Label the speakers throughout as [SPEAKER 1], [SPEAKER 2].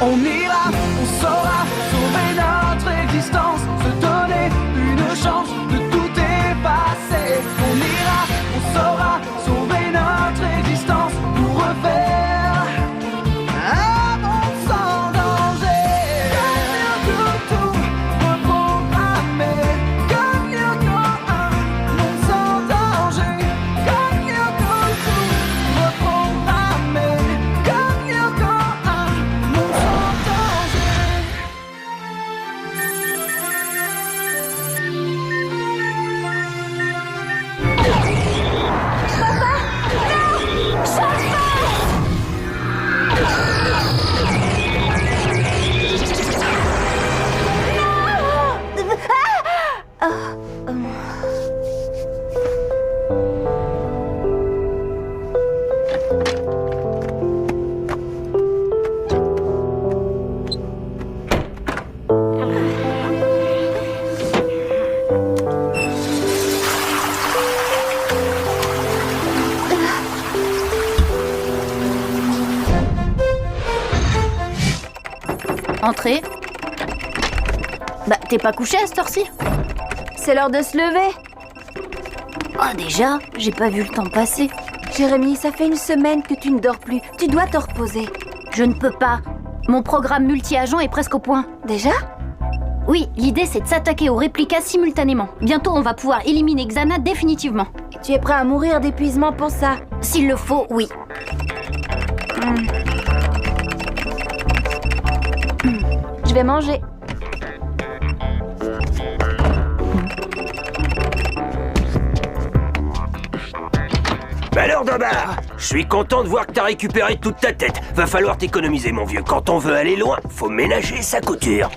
[SPEAKER 1] On ira, on saura sauver notre existence, se donner une chance de tout effacer. On ira, on saura sauver notre existence pour refaire un monde sans danger. Tout reprogrammer, comme Yoko, un monde sans danger. Comme Yoko, tout reprogrammer, comme Yoko, un monde sans danger.
[SPEAKER 2] Entrez. Bah, t'es pas couché à cette heure-ci?
[SPEAKER 3] C'est l'heure de se lever.
[SPEAKER 2] Oh, déjà? J'ai pas vu le temps passer.
[SPEAKER 3] Jérémy, ça fait une semaine que tu ne dors plus. Tu dois te reposer.
[SPEAKER 2] Je ne peux pas. Mon programme multi-agent est presque au point.
[SPEAKER 3] Déjà?
[SPEAKER 2] Oui, l'idée c'est de s'attaquer aux réplicas simultanément. Bientôt, on va pouvoir éliminer Xana définitivement.
[SPEAKER 3] Tu es prêt à mourir d'épuisement pour ça?
[SPEAKER 2] S'il le faut, oui.
[SPEAKER 3] Je vais manger.
[SPEAKER 4] Bah alors, Dobar, je suis content de voir que t'as récupéré toute ta tête. Va falloir t'économiser, mon vieux. Quand on veut aller loin, faut ménager sa couture.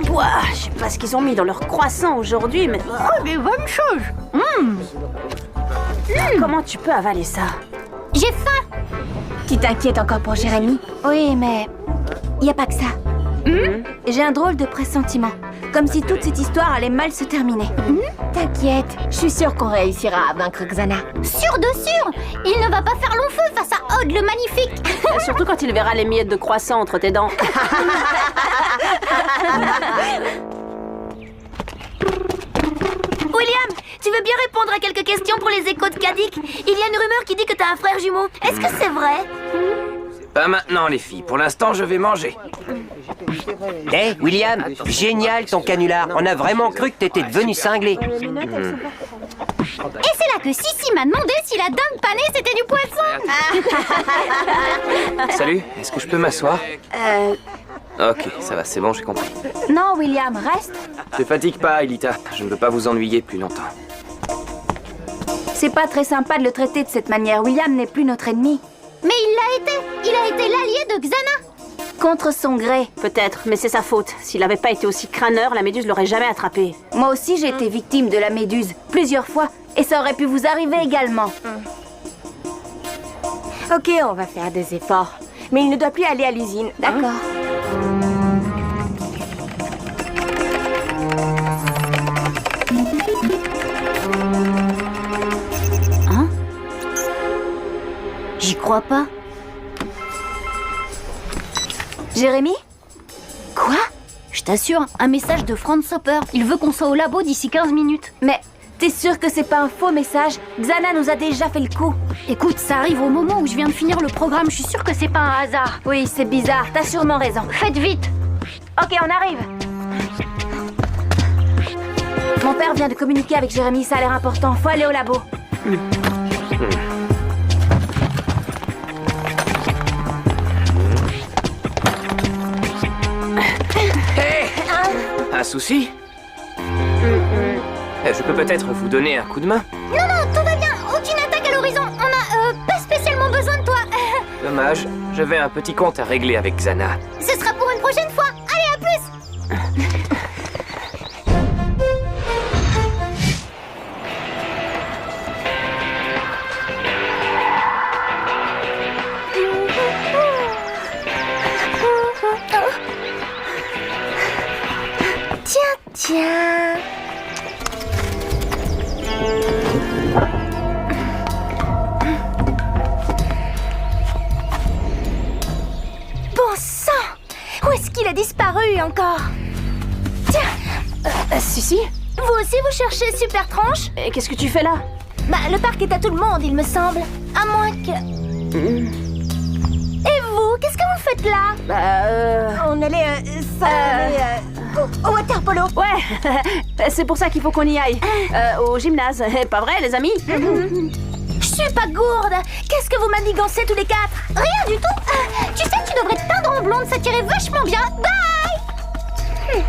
[SPEAKER 5] Ouah, je sais pas ce qu'ils ont mis dans leur croissant aujourd'hui, mais...
[SPEAKER 2] Oh, des bonnes choses.
[SPEAKER 5] Comment tu peux avaler ça?
[SPEAKER 2] J'ai faim.
[SPEAKER 3] Tu t'inquiètes encore pour Jérémy? Oui, mais y a pas que ça. J'ai un drôle de pressentiment. Comme si toute cette histoire allait mal se terminer. T'inquiète, je suis sûre qu'on réussira à vaincre Xana.
[SPEAKER 2] Sûr de sûr. Il ne va pas faire long feu face à Odd le magnifique.
[SPEAKER 5] Surtout quand il verra les miettes de croissant entre tes dents.
[SPEAKER 6] William, tu veux bien répondre à quelques questions pour les échos de Kadik? Il y a une rumeur qui dit que t'as un frère jumeau. Est-ce que c'est vrai?
[SPEAKER 7] Pas maintenant, les filles. Pour l'instant, je vais manger.
[SPEAKER 4] Hé, William, génial ton canular. On a vraiment cru que t'étais devenu cinglé.
[SPEAKER 2] Et c'est là que Sissi m'a demandé si la dinde panée c'était du poisson.
[SPEAKER 7] Salut, est-ce que je peux m'asseoir? Ok, ça va, c'est bon, j'ai compris.
[SPEAKER 3] Non, William, reste.
[SPEAKER 7] Ne fatigue pas, Elita. Je ne veux pas vous ennuyer plus longtemps.
[SPEAKER 3] C'est pas très sympa de le traiter de cette manière. William n'est plus notre ennemi.
[SPEAKER 2] Mais il l'a été. Il a été l'allié de Xana.
[SPEAKER 3] Contre son gré.
[SPEAKER 5] Peut-être, mais c'est sa faute. S'il avait pas été aussi crâneur, la méduse l'aurait jamais attrapé.
[SPEAKER 3] Moi aussi, j'ai été victime de la méduse plusieurs fois. Et ça aurait pu vous arriver également.
[SPEAKER 6] Ok, on va faire des efforts. Mais il ne doit plus aller à l'usine.
[SPEAKER 3] D'accord.
[SPEAKER 2] J'y crois pas.
[SPEAKER 3] Jérémy? Quoi?
[SPEAKER 2] Je t'assure, un message de Franz Hopper. Il veut qu'on soit au labo d'ici 15 minutes.
[SPEAKER 3] Mais t'es sûr que c'est pas un faux message? Xana nous a déjà fait le coup.
[SPEAKER 2] Écoute, ça arrive au moment où je viens de finir le programme. Je suis sûre que c'est pas un hasard.
[SPEAKER 3] Oui, c'est bizarre. T'as sûrement raison.
[SPEAKER 2] Faites vite.
[SPEAKER 3] Ok, on arrive. Mon père vient de communiquer avec Jérémy. Ça a l'air important. Faut aller au labo.
[SPEAKER 7] Un souci? Je peux peut-être vous donner un coup de main?
[SPEAKER 2] Non, tout va bien. Aucune attaque à l'horizon. On a pas spécialement besoin de toi.
[SPEAKER 7] Dommage, j'avais un petit compte à régler avec Xana.
[SPEAKER 2] Ce sera pour une prochaine fois. Allez, à plus.
[SPEAKER 6] Tiens.
[SPEAKER 3] encore. Tiens,
[SPEAKER 5] Sissi,
[SPEAKER 2] Vous aussi, vous cherchez Super Tranche?
[SPEAKER 5] et qu'est-ce que tu fais là?
[SPEAKER 2] Bah, le parc est à tout le monde, il me semble. À moins que... Et vous, qu'est-ce que vous faites là?
[SPEAKER 3] on allait au water polo.
[SPEAKER 5] Ouais, c'est pour ça qu'il faut qu'on y aille. Au gymnase, pas vrai les amis?
[SPEAKER 2] Je suis pas gourde. Qu'est-ce que vous manigancez tous les quatre? Rien du tout. Tu sais, tu devrais te teindre en blonde, ça tirait vachement bien. Bye.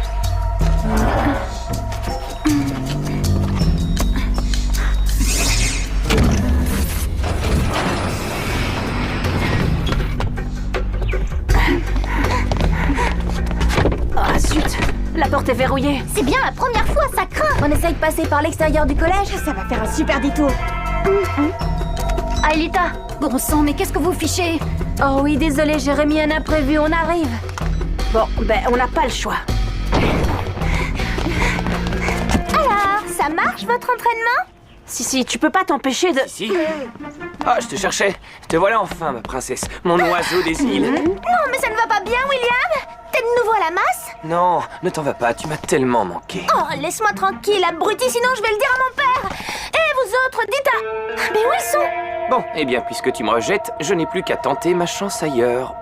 [SPEAKER 5] Ah zut, la porte est verrouillée.
[SPEAKER 2] C'est bien la première fois, ça craint.
[SPEAKER 3] On essaye de passer par l'extérieur du collège, ça va faire un super détour.
[SPEAKER 2] Aelita, bon sang, mais qu'est-ce que vous fichez?
[SPEAKER 3] Oh oui, désolé, j'ai remis un imprévu, on arrive.
[SPEAKER 5] Bon, ben on n'a pas le choix.
[SPEAKER 2] Alors, ça marche votre entraînement?
[SPEAKER 5] Sissi, tu peux pas t'empêcher de...
[SPEAKER 7] Si. Ah, je te cherchais. Te voilà enfin, ma princesse. Mon oiseau des îles.
[SPEAKER 2] Non, mais ça ne va pas bien, William. T'es de nouveau à la masse?
[SPEAKER 7] Non, ne t'en va pas, tu m'as tellement manqué.
[SPEAKER 2] Oh, laisse-moi tranquille, abruti, sinon je vais le dire à mon père. Et vous autres, dites à... Mais où ils sont?
[SPEAKER 7] Bon, eh bien, puisque tu me rejettes, je n'ai plus qu'à tenter ma chance ailleurs.